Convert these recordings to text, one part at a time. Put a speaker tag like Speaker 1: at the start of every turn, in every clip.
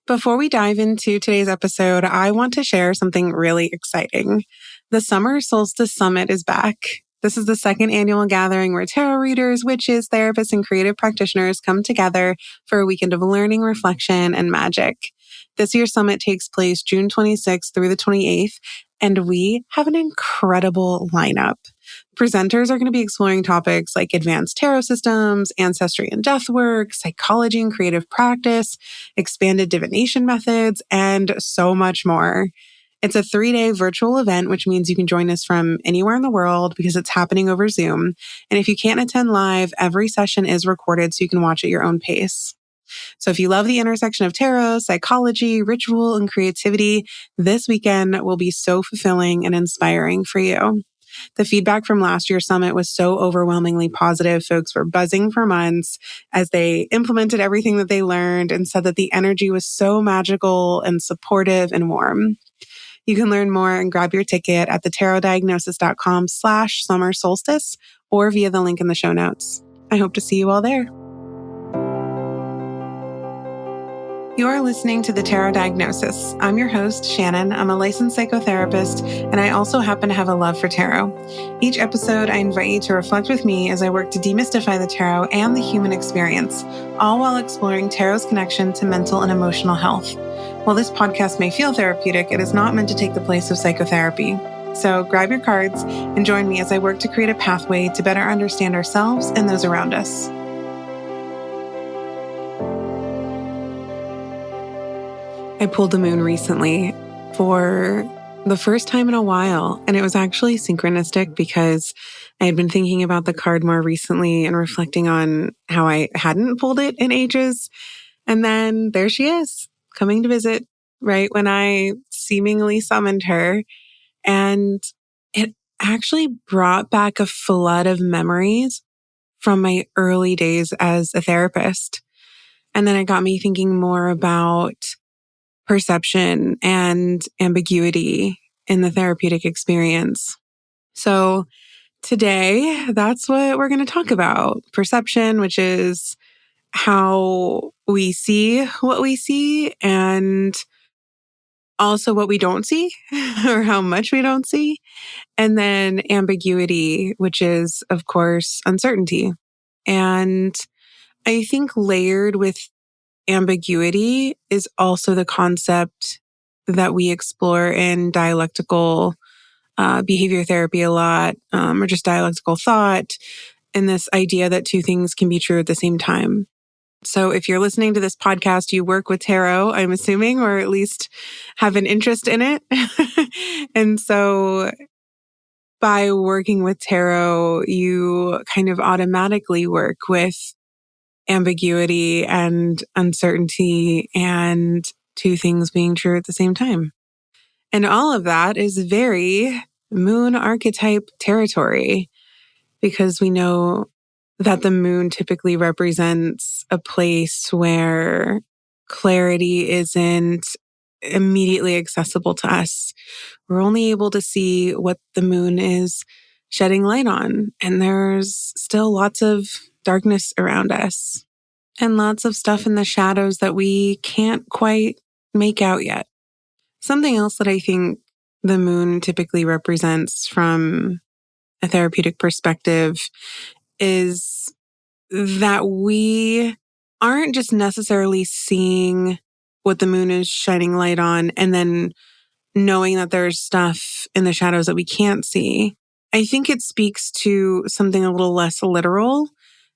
Speaker 1: Before we dive into today's episode, I want to share something really exciting. The Summer Solstice Summit is back. This is the second annual gathering where tarot readers, witches, therapists, and creative practitioners come together for a weekend of learning, reflection, and magic. This year's summit takes place June 26th through the 28th, and we have an incredible lineup. Presenters are going to be exploring topics like advanced tarot systems, ancestry and death work, psychology and creative practice, expanded divination methods, and so much more. It's a 3-day virtual event, which means you can join us from anywhere in the world because it's happening over Zoom. And if you can't attend live, every session is recorded so you can watch at your own pace. So if you love the intersection of tarot, psychology, ritual, and creativity, this weekend will be so fulfilling and inspiring for you. The feedback from last year's summit was so overwhelmingly positive. Folks were buzzing for months as they implemented everything that they learned and said that the energy was so magical and supportive and warm. You can learn more and grab your ticket at thetarotdiagnosis.com/summer solstice or via the link in the show notes. I hope to see you all there. You are listening to The Tarot Diagnosis. I'm your host, Shannon. I'm a licensed psychotherapist, and I also happen to have a love for tarot. Each episode, I invite you to reflect with me as I work to demystify the tarot and the human experience, all while exploring tarot's connection to mental and emotional health. While this podcast may feel therapeutic, it is not meant to take the place of psychotherapy. So grab your cards and join me as I work to create a pathway to better understand ourselves and those around us. I pulled the moon recently for the first time in a while, and it was actually synchronistic because I had been thinking about the card more recently and reflecting on how I hadn't pulled it in ages. And then there she is, coming to visit right when I seemingly summoned her. And it actually brought back a flood of memories from my early days as a therapist. And then it got me thinking more about perception and ambiguity in the therapeutic experience. So today, that's what we're going to talk about. Perception, which is how we see what we see, and also what we don't see or how much we don't see. And then ambiguity, which is, of course, uncertainty. And I think layered with ambiguity is also the concept that we explore in dialectical behavior therapy a lot, or just dialectical thought, and this idea that two things can be true at the same time. So if you're listening to this podcast, you work with tarot, I'm assuming, or at least have an interest in it. And so by working with tarot, you kind of automatically work with ambiguity and uncertainty and two things being true at the same time. And all of that is very moon archetype territory because we know that the moon typically represents a place where clarity isn't immediately accessible to us. We're only able to see what the moon is shedding light on. And there's still lots of darkness around us and lots of stuff in the shadows that we can't quite make out yet. Something else that I think the moon typically represents from a therapeutic perspective is that we aren't just necessarily seeing what the moon is shining light on and then knowing that there's stuff in the shadows that we can't see. I think it speaks to something a little less literal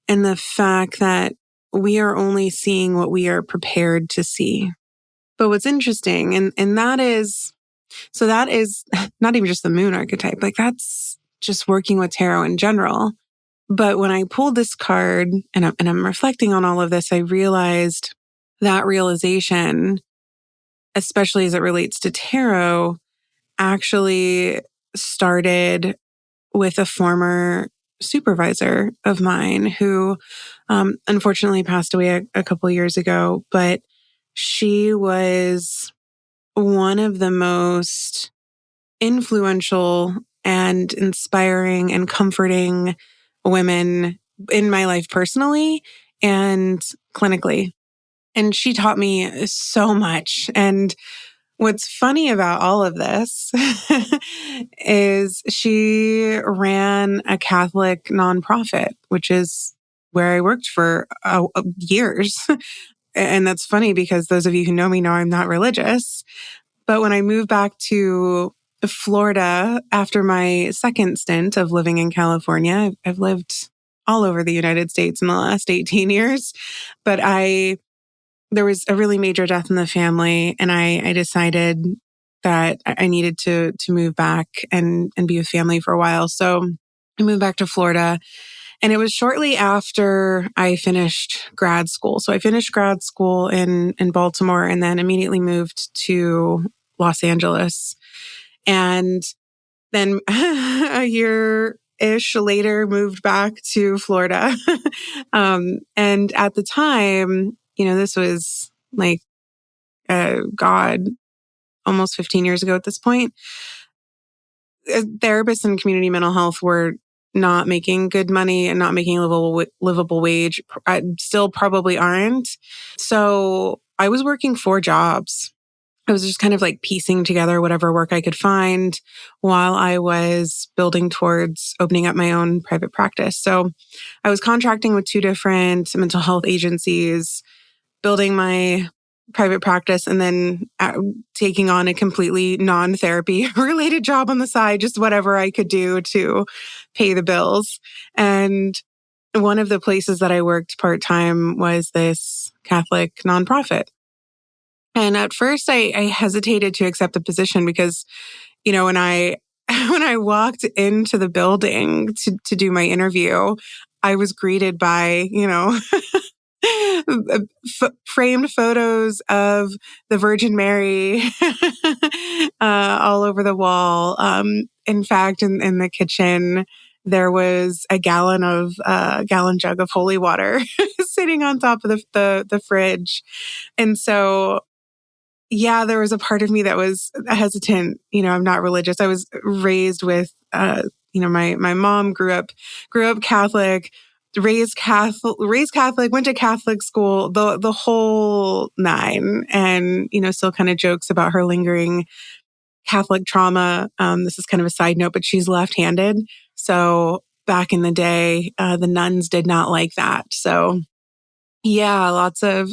Speaker 1: and the fact that we are only seeing what we are prepared to see. But what's interesting, and that is not even just the moon archetype, like that's just working with tarot in general. But when I pulled this card and I'm reflecting on all of this, I realized that realization, especially as it relates to tarot, actually started with a former supervisor of mine who unfortunately passed away a couple years ago, but she was one of the most influential and inspiring and comforting women in my life personally and clinically. And she taught me so much. And what's funny about all of this is she ran a Catholic nonprofit, which is where I worked for years. And that's funny because those of you who know me know I'm not religious. But when I moved back to Florida after my second stint of living in California, I've lived all over the United States in the last 18 years, but there was a really major death in the family, and I decided that I needed to move back and be with family for a while. So I moved back to Florida, and it was shortly after I finished grad school. So I finished grad school in Baltimore and then immediately moved to Los Angeles. And then a year-ish later, moved back to Florida. And at the time, this was like, God, almost 15 years ago at this point, therapists in community mental health were not making good money and not making a livable wage. Still probably aren't. So I was working 4 jobs. I was just kind of like piecing together whatever work I could find while I was building towards opening up my own private practice. So I was contracting with 2 different mental health agencies, building my private practice, and then taking on a completely non-therapy related job on the side, just whatever I could do to pay the bills. And one of the places that I worked part-time was this Catholic nonprofit. And at first I hesitated to accept the position because, when I when I walked into the building to do my interview, I was greeted by, framed photos of the Virgin Mary all over the wall. In fact, in the kitchen, there was a gallon jug of holy water sitting on top of the fridge. And so, yeah, there was a part of me that was hesitant. I'm not religious. I was raised with, my mom grew up Catholic, raised Catholic, went to Catholic school, the whole nine, and, still kind of jokes about her lingering Catholic trauma. This is kind of a side note, but she's left-handed. So back in the day, the nuns did not like that. So yeah, lots of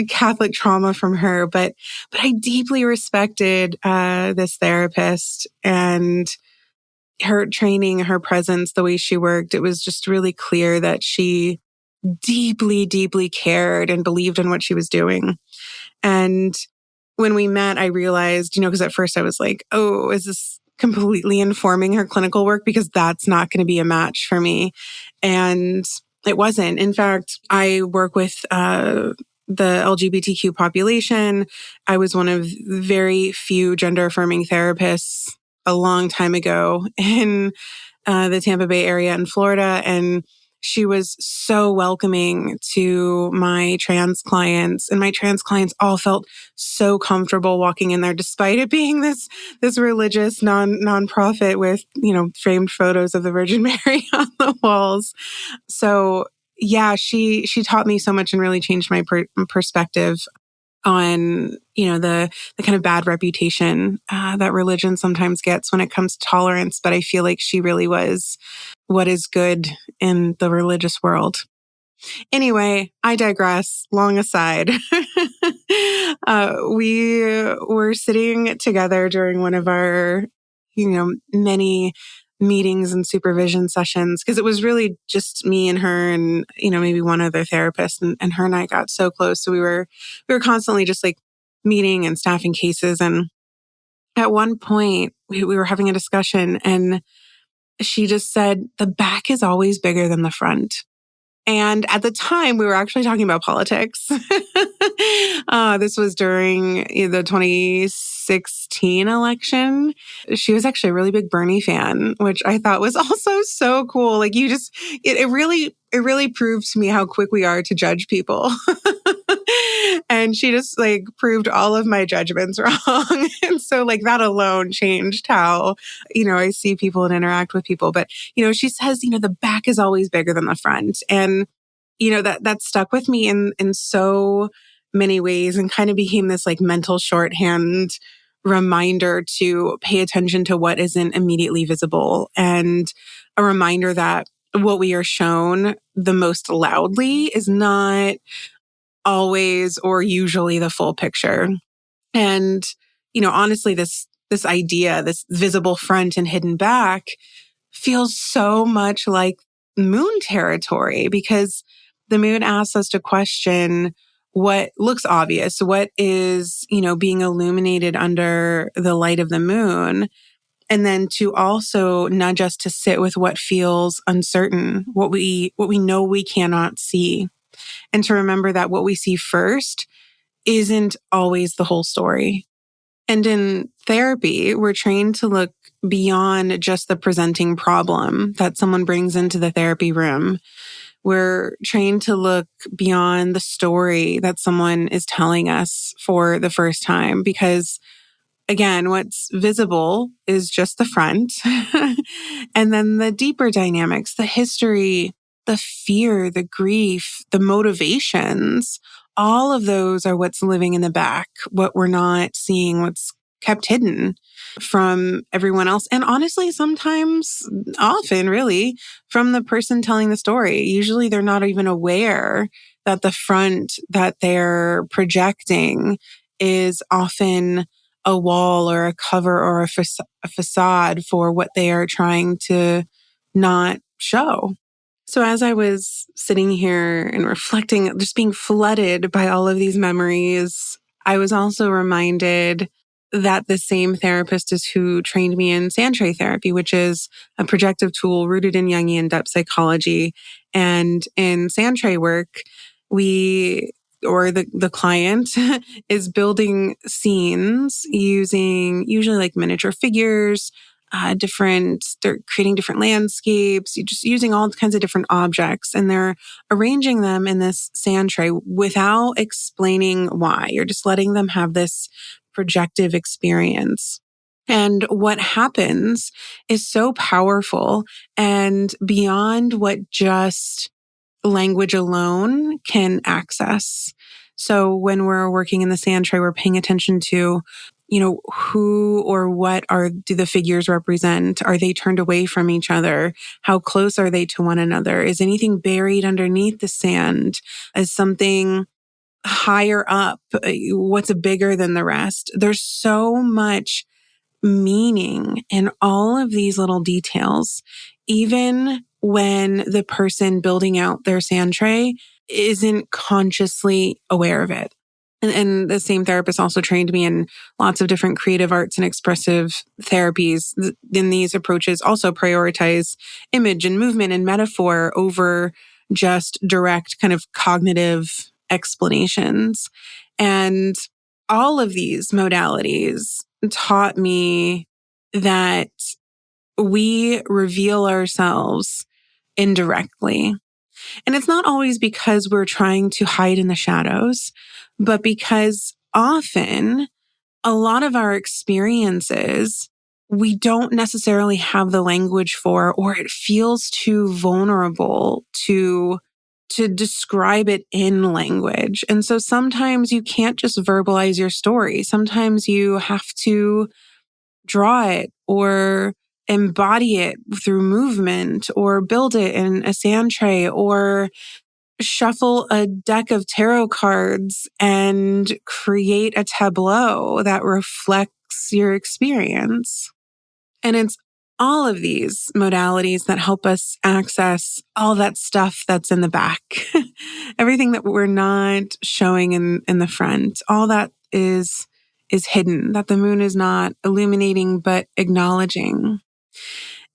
Speaker 1: Catholic trauma from her, but I deeply respected this therapist and her training, her presence, the way she worked. It was just really clear that she deeply, deeply cared and believed in what she was doing. And when we met, I realized, because at first I was like, oh, is this completely informing her clinical work? Because that's not going to be a match for me. And it wasn't. In fact, I work with the LGBTQ population. I was one of very few gender affirming therapists a long time ago in the Tampa Bay area in Florida. And she was so welcoming to my trans clients, and my trans clients all felt so comfortable walking in there, despite it being this religious nonprofit with, framed photos of the Virgin Mary on the walls. So yeah, she taught me so much and really changed my perspective on, the kind of bad reputation that religion sometimes gets when it comes to tolerance. But I feel like she really was what is good in the religious world. Anyway, I digress. Long aside. We were sitting together during one of our, many meetings and supervision sessions, because it was really just me and her and, maybe one other therapist, and her and I got so close. So we were constantly just like meeting and staffing cases. And at one point we were having a discussion, and she just said, the back is always bigger than the front. And at the time, we were actually talking about politics. This was during the 2016 election. She was actually a really big Bernie fan, which I thought was also so cool. Like it really proved to me how quick we are to judge people. And she just like proved all of my judgments wrong. And so like that alone changed how, I see people and interact with people. But, she says, the back is always bigger than the front. And that stuck with me in so many ways and kind of became this like mental shorthand reminder to pay attention to what isn't immediately visible, and a reminder that what we are shown the most loudly is not always or usually the full picture. And, honestly, this idea, this visible front and hidden back feels so much like moon territory, because the moon asks us to question what looks obvious, what is, being illuminated under the light of the moon. And then to also nudge us to sit with what feels uncertain, what we know we cannot see. And to remember that what we see first isn't always the whole story. And in therapy, we're trained to look beyond just the presenting problem that someone brings into the therapy room. We're trained to look beyond the story that someone is telling us for the first time, because again, what's visible is just the front. And then the deeper dynamics, the history, the fear, the grief, the motivations, all of those are what's living in the back, what we're not seeing, what's kept hidden from everyone else. And honestly, sometimes, often really, from the person telling the story. Usually they're not even aware that the front that they're projecting is often a wall or a cover or a facade for what they are trying to not show. So as I was sitting here and reflecting, just being flooded by all of these memories, I was also reminded that the same therapist is who trained me in sand tray therapy, which is a projective tool rooted in Jungian depth psychology. And in sand tray work, the client is building scenes using usually like miniature figures, they're creating different landscapes, just using all kinds of different objects, and they're arranging them in this sand tray without explaining why. You're just letting them have this projective experience. And what happens is so powerful and beyond what just language alone can access. So when we're working in the sand tray, we're paying attention to, who or what do the figures represent? Are they turned away from each other? How close are they to one another? Is anything buried underneath the sand? Is something higher up? What's bigger than the rest? There's so much meaning in all of these little details, even when the person building out their sand tray isn't consciously aware of it. And the same therapist also trained me in lots of different creative arts and expressive therapies. Then these approaches also prioritize image and movement and metaphor over just direct kind of cognitive explanations. And all of these modalities taught me that we reveal ourselves indirectly. And it's not always because we're trying to hide in the shadows, but because often a lot of our experiences we don't necessarily have the language for, or it feels too vulnerable to describe it in language. And so sometimes you can't just verbalize your story. Sometimes you have to draw it or embody it through movement, or build it in a sand tray, or shuffle a deck of tarot cards and create a tableau that reflects your experience. And it's all of these modalities that help us access all that stuff that's in the back. Everything that we're not showing in the front, all that is hidden, that the moon is not illuminating, but acknowledging.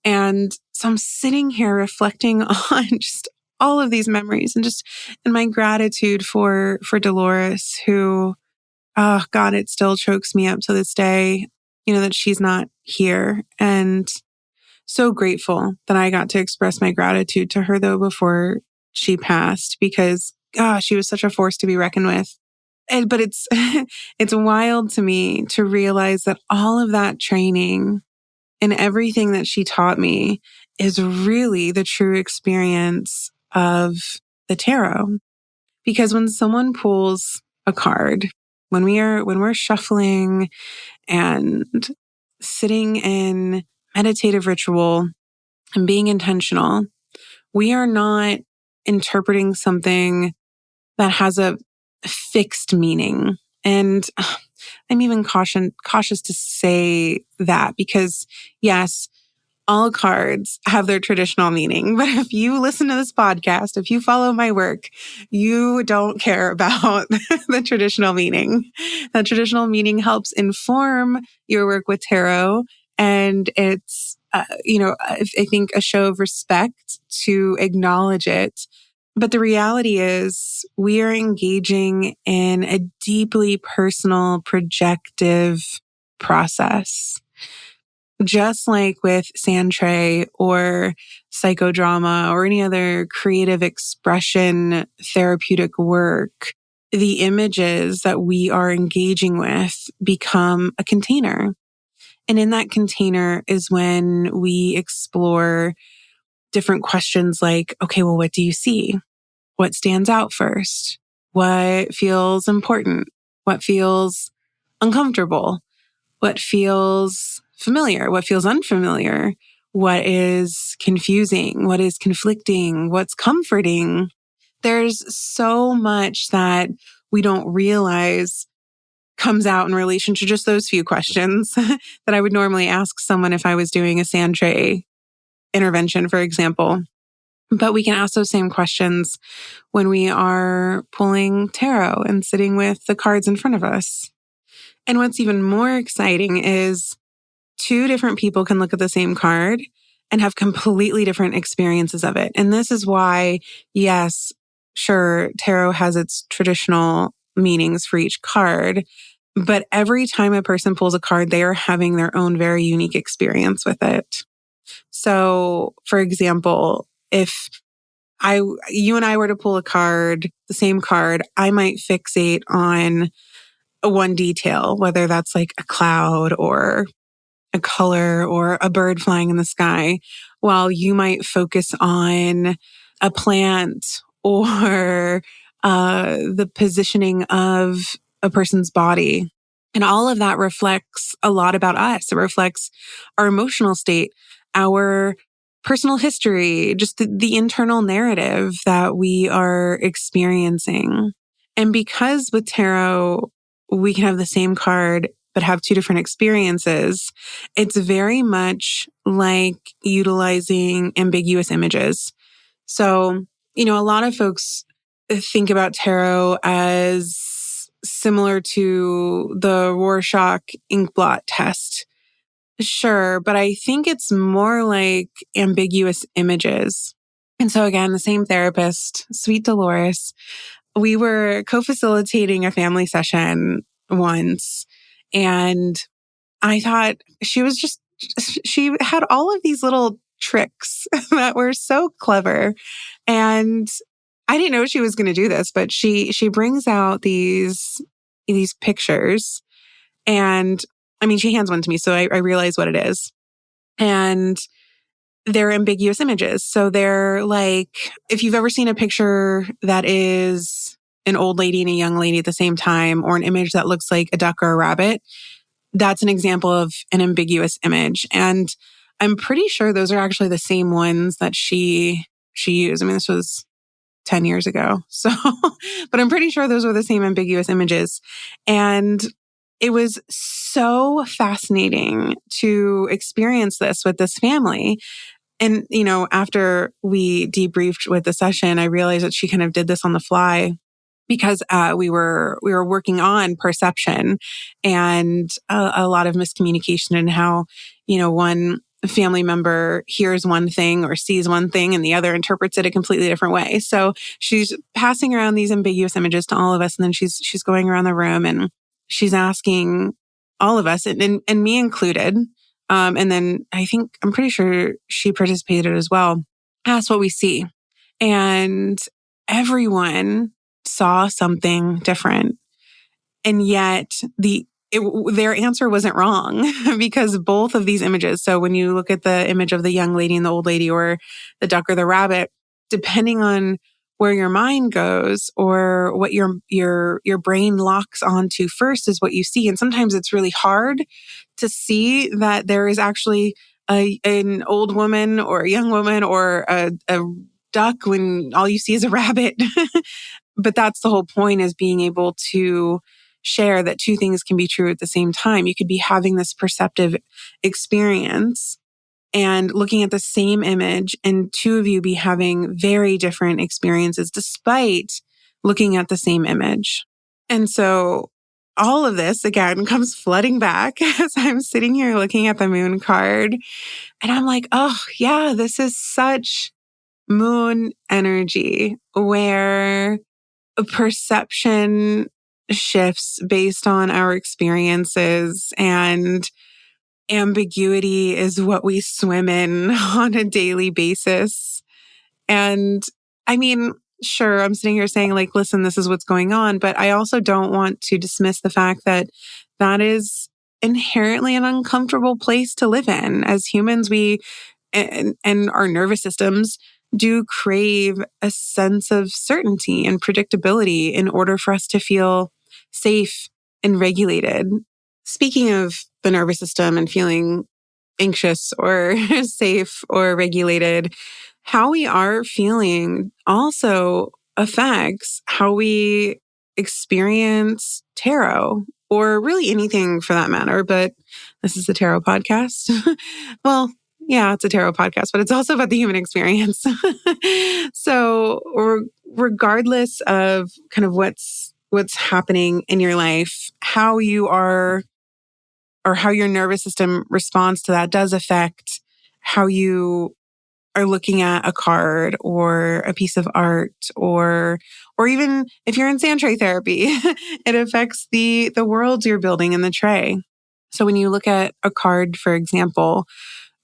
Speaker 1: And so I'm sitting here reflecting on just all of these memories and just in my gratitude for Dolores, who, oh God, it still chokes me up to this day, that she's not here. And so grateful that I got to express my gratitude to her though before she passed, because gosh, she was such a force to be reckoned with. But it's it's wild to me to realize that all of that training and everything that she taught me is really the true experience of the tarot. Because when someone pulls a card, when we're shuffling and sitting in meditative ritual and being intentional, we are not interpreting something that has a fixed meaning. And I'm even cautious to say that because yes, all cards have their traditional meaning. But if you listen to this podcast, if you follow my work, you don't care about the traditional meaning. That traditional meaning helps inform your work with tarot. And it's, I think a show of respect to acknowledge it. But the reality is we are engaging in a deeply personal, projective process. Just like with Sandtray or psychodrama or any other creative expression therapeutic work, the images that we are engaging with become a container. And in that container is when we explore different questions like, okay, well, what do you see? What stands out first? What feels important? What feels uncomfortable? What feels familiar? What feels unfamiliar? What is confusing? What is conflicting? What's comforting? There's so much that we don't realize comes out in relation to just those few questions that I would normally ask someone if I was doing a Sandtray intervention, for example. But we can ask those same questions when we are pulling tarot and sitting with the cards in front of us. And what's even more exciting is two different people can look at the same card and have completely different experiences of it. And this is why, yes, sure, tarot has its traditional meanings for each card, but every time a person pulls a card, they are having their own very unique experience with it. So, for example, if you and I were to pull a card, the same card, I might fixate on one detail, whether that's like a cloud or a color or a bird flying in the sky, while you might focus on a plant or the positioning of a person's body. And all of that reflects a lot about us. It reflects our emotional state, our personal history, just the internal narrative that we are experiencing. And because with tarot, we can have the same card, but have two different experiences, it's very much like utilizing ambiguous images. So, a lot of folks think about tarot as similar to the Rorschach inkblot test. Sure, but I think it's more like ambiguous images. And so again, the same therapist, sweet Dolores, we were co-facilitating a family session once, and I thought she had all of these little tricks that were so clever. And I didn't know she was going to do this, but she brings out these pictures, and I mean, she hands one to me, so I realize what it is. And they're ambiguous images. So they're like, if you've ever seen a picture that is an old lady and a young lady at the same time, or an image that looks like a duck or a rabbit, that's an example of an ambiguous image. And I'm pretty sure those are actually the same ones that she used. I mean, this was 10 years ago. So, but I'm pretty sure those were the same ambiguous images. And it was so fascinating to experience this with this family. And, after we debriefed with the session, I realized that she kind of did this on the fly because we were working on perception and a lot of miscommunication and how, one family member hears one thing or sees one thing and the other interprets it a completely different way. So she's passing around these ambiguous images to all of us. And then she's going around the room and she's asking all of us and me included. And then I'm pretty sure she participated as well, ask what we see. And everyone saw something different. And yet their answer wasn't wrong because both of these images. So when you look at the image of the young lady and the old lady or the duck or the rabbit, depending on where your mind goes or what your brain locks onto first is what you see. And sometimes it's really hard to see that there is actually an old woman or a young woman or a duck when all you see is a rabbit. But that's the whole point, is being able to share that two things can be true at the same time. You could be having this perceptive experience and looking at the same image, and two of you be having very different experiences despite looking at the same image. And so all of this, again, comes flooding back as I'm sitting here looking at the moon card. And I'm like, oh, yeah, this is such moon energy where perception shifts based on our experiences, and ambiguity is what we swim in on a daily basis. And I mean, sure, I'm sitting here saying, like, listen, this is what's going on. But I also don't want to dismiss the fact that that is inherently an uncomfortable place to live in. As humans, we and our nervous systems do crave a sense of certainty and predictability in order for us to feel safe and regulated. Speaking of the nervous system and feeling anxious or safe or regulated, how we are feeling also affects how we experience tarot, or really anything for that matter. But this is a tarot podcast. Well, yeah, it's a tarot podcast, but it's also about the human experience. So regardless of kind of what's happening in your life, how you are, or how your nervous system responds to that, does affect how you are looking at a card or a piece of art, or even if you're in sand tray therapy, it affects the worlds you're building in the tray. So when you look at a card, for example,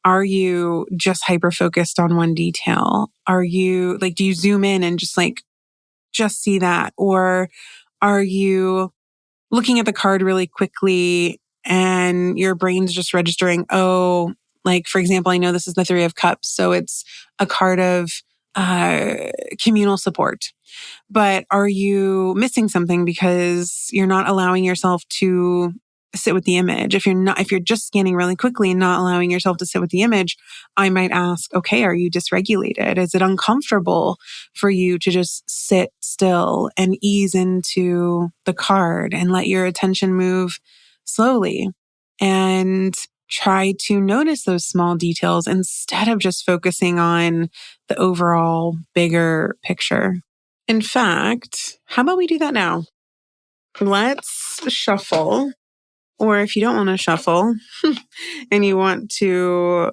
Speaker 1: are you just hyper focused on one detail? Are you like, do you zoom in and just see that? Or are you looking at the card really quickly and your brain's just registering, oh, like, for example, I know this is the Three of Cups, so it's a card of communal support. But are you missing something because you're not allowing yourself to sit with the image? If you're just scanning really quickly and not allowing yourself to sit with the image, I might ask, okay, are you dysregulated? Is it uncomfortable for you to just sit still and ease into the card and let your attention move slowly, and try to notice those small details instead of just focusing on the overall bigger picture? In fact, how about we do that now? Let's shuffle. Or if you don't want to shuffle and you want to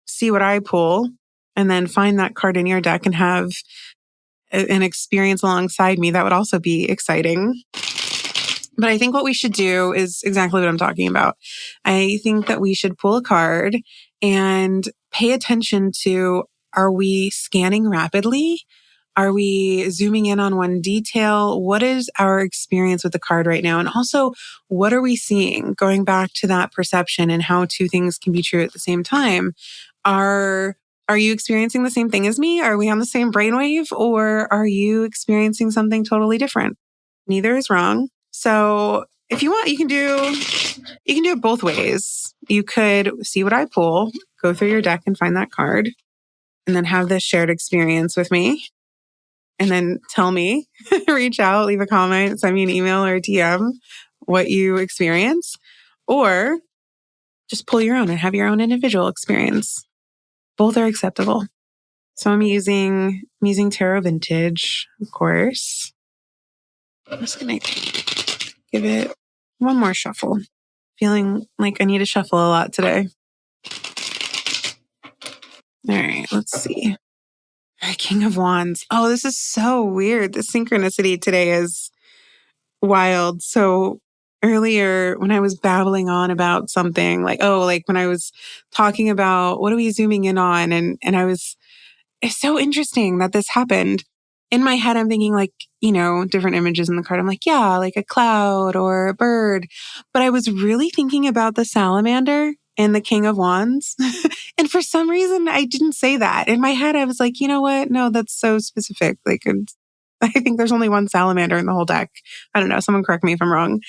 Speaker 1: see what I pull and then find that card in your deck and have an experience alongside me, that would also be exciting. But I think what we should do is exactly what I'm talking about. I think that we should pull a card and pay attention to, are we scanning rapidly? Are we zooming in on one detail? What is our experience with the card right now? And also, what are we seeing? Going back to that perception and how two things can be true at the same time. Are you experiencing the same thing as me? Are we on the same brainwave? Or are you experiencing something totally different? Neither is wrong. So if you want, you can do it both ways. You could see what I pull, go through your deck and find that card, and then have this shared experience with me. And then tell me, reach out, leave a comment, send me an email or a DM what you experience, or just pull your own and have your own individual experience. Both are acceptable. So I'm using Tarot Vintage, of course. I'm just going to give it one more shuffle. Feeling like I need to shuffle a lot today. All right, let's see. King of Wands. Oh, this is so weird. The synchronicity today is wild. So earlier when I was babbling on about something, like when I was talking about what are we zooming in on? And it's so interesting that this happened. In my head, I'm thinking different images in the card. I'm like, yeah, like a cloud or a bird. But I was really thinking about the salamander and the King of Wands. And for some reason, I didn't say that. In my head, I was like, you know what? No, that's so specific. Like, I think there's only one salamander in the whole deck. I don't know. Someone correct me if I'm wrong.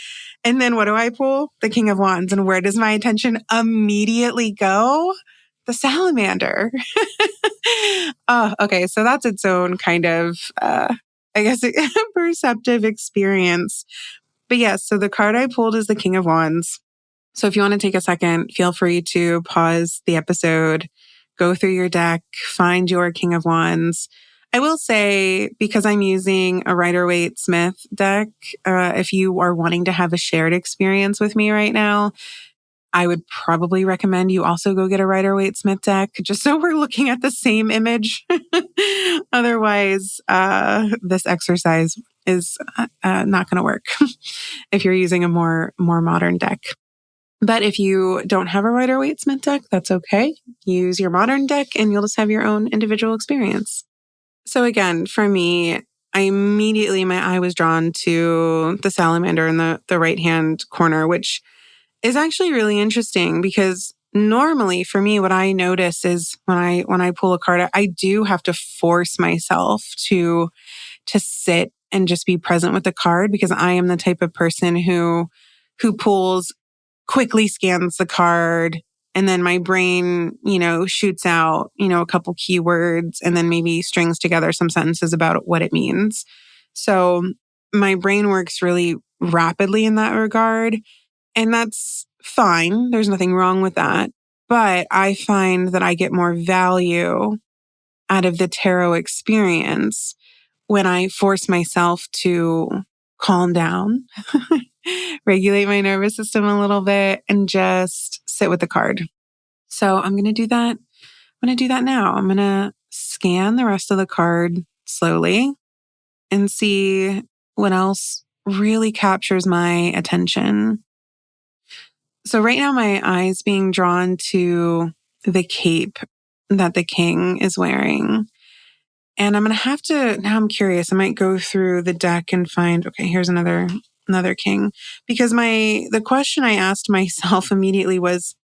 Speaker 1: And then what do I pull? The King of Wands. And where does my attention immediately go? The salamander. Oh, okay. So that's its own kind of, I guess, perceptive experience. But yes, so the card I pulled is the King of Wands. So if you want to take a second, feel free to pause the episode, go through your deck, find your King of Wands. I will say, because I'm using a Rider-Waite-Smith deck, if you are wanting to have a shared experience with me right now, I would probably recommend you also go get a Rider-Waite-Smith deck, just so we're looking at the same image. Otherwise, this exercise is not going to work if you're using a more modern deck. But if you don't have a Rider-Waite-Smith deck, that's okay. Use your modern deck and you'll just have your own individual experience. So again, for me, my eye was drawn to the salamander in the right-hand corner, which is actually really interesting because normally for me, what I notice is when I pull a card, I do have to force myself to sit and just be present with the card because I am the type of person who pulls, quickly scans the card, and then my brain, shoots out, a couple keywords and then maybe strings together some sentences about what it means. So my brain works really rapidly in that regard. And that's fine. There's nothing wrong with that. But I find that I get more value out of the tarot experience when I force myself to calm down, regulate my nervous system a little bit, and just sit with the card. So I'm going to do that. I'm going to do that now. I'm going to scan the rest of the card slowly and see what else really captures my attention. So right now my eye's being drawn to the cape that the king is wearing. And I'm going to have to, now I'm curious, I might go through the deck and find, okay, here's another king. Because the question I asked myself immediately was,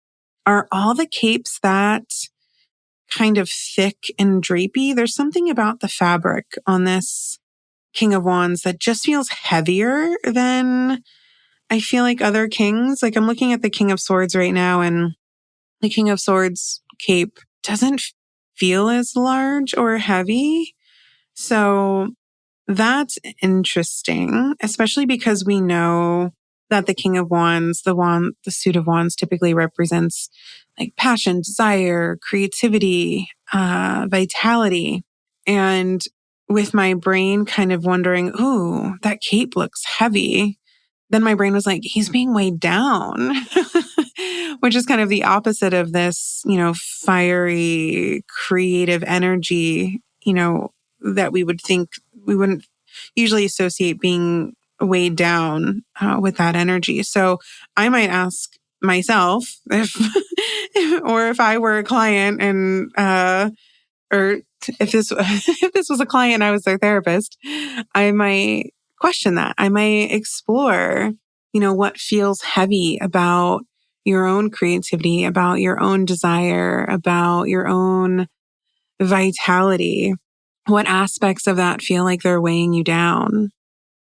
Speaker 1: are all the capes that kind of thick and drapey? There's something about the fabric on this King of Wands that just feels heavier than I feel like other kings. Like I'm looking at the King of Swords right now, and the King of Swords cape doesn't feel as large or heavy. So that's interesting, especially because we know that the King of Wands, the suit of wands typically represents like passion, desire, creativity, vitality. And with my brain kind of wondering, ooh, that cape looks heavy. Then my brain was like, he's being weighed down, which is kind of the opposite of this, fiery, creative energy, that we wouldn't usually associate being weighed down with that energy. So I might ask myself or if I were a client and, or if this was a client and I was their therapist, I might question that. I might explore, what feels heavy about your own creativity, about your own desire, about your own vitality. What aspects of that feel like they're weighing you down?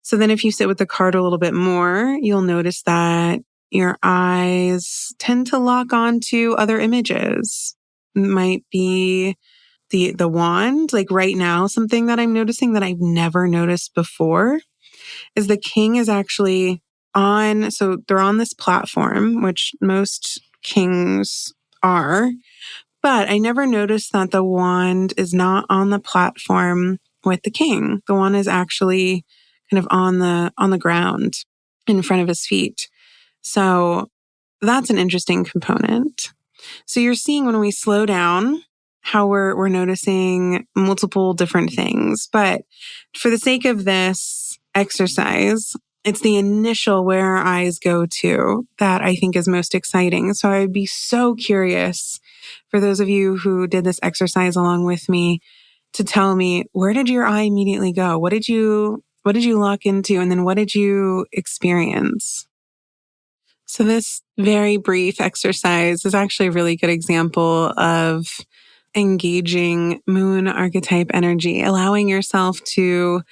Speaker 1: So then if you sit with the card a little bit more, you'll notice that your eyes tend to lock onto other images. It might be the wand. Like right now, something that I'm noticing that I've never noticed before is the king is actually so they're on this platform, which most kings are, but I never noticed that the wand is not on the platform with the king. The wand is actually kind of on the ground in front of his feet. So that's an interesting component. So you're seeing when we slow down how we're noticing multiple different things. But for the sake of this exercise, it's the initial where our eyes go to that I think is most exciting. So I'd be so curious for those of you who did this exercise along with me to tell me, where did your eye immediately go? What did you lock into? And then what did you experience? So this very brief exercise is actually a really good example of engaging moon archetype energy, allowing yourself to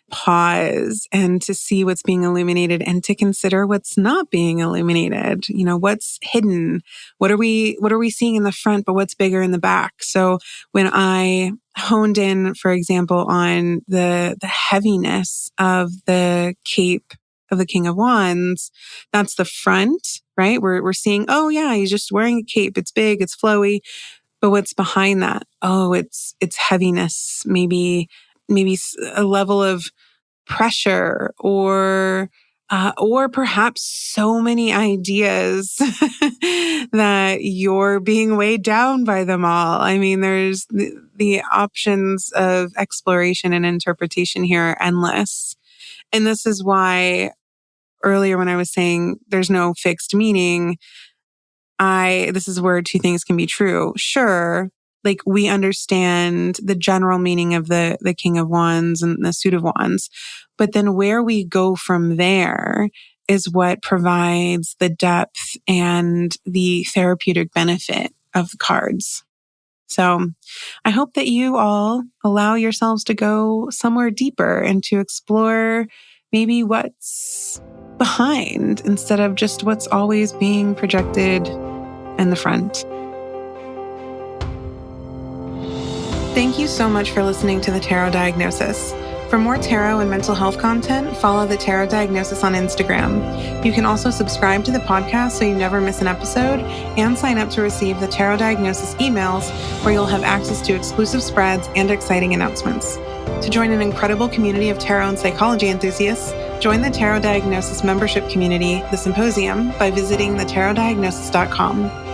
Speaker 1: pause and to see what's being illuminated and to consider what's not being illuminated. What's hidden? What are we seeing in the front, but what's bigger in the back? So when I honed in, for example, on the heaviness of the cape of the King of Wands, that's the front, right? We're seeing, oh yeah, he's just wearing a cape. It's big, it's flowy. But what's behind that? Oh, it's heaviness, maybe a level of pressure or perhaps so many ideas that you're being weighed down by them all. I mean, there's the options of exploration and interpretation here are endless. And this is why earlier when I was saying there's no fixed meaning, this is where two things can be true. Sure, like we understand the general meaning of the King of Wands and the Suit of Wands, but then where we go from there is what provides the depth and the therapeutic benefit of the cards. So I hope that you all allow yourselves to go somewhere deeper and to explore maybe what's behind instead of just what's always being projected in the front. Thank you so much for listening to the Tarot Diagnosis. For more tarot and mental health content, follow the Tarot Diagnosis on Instagram. You can also subscribe to the podcast so you never miss an episode and sign up to receive the Tarot Diagnosis emails where you'll have access to exclusive spreads and exciting announcements. To join an incredible community of tarot and psychology enthusiasts, join the Tarot Diagnosis membership community, The Symposium, by visiting thetarotdiagnosis.com.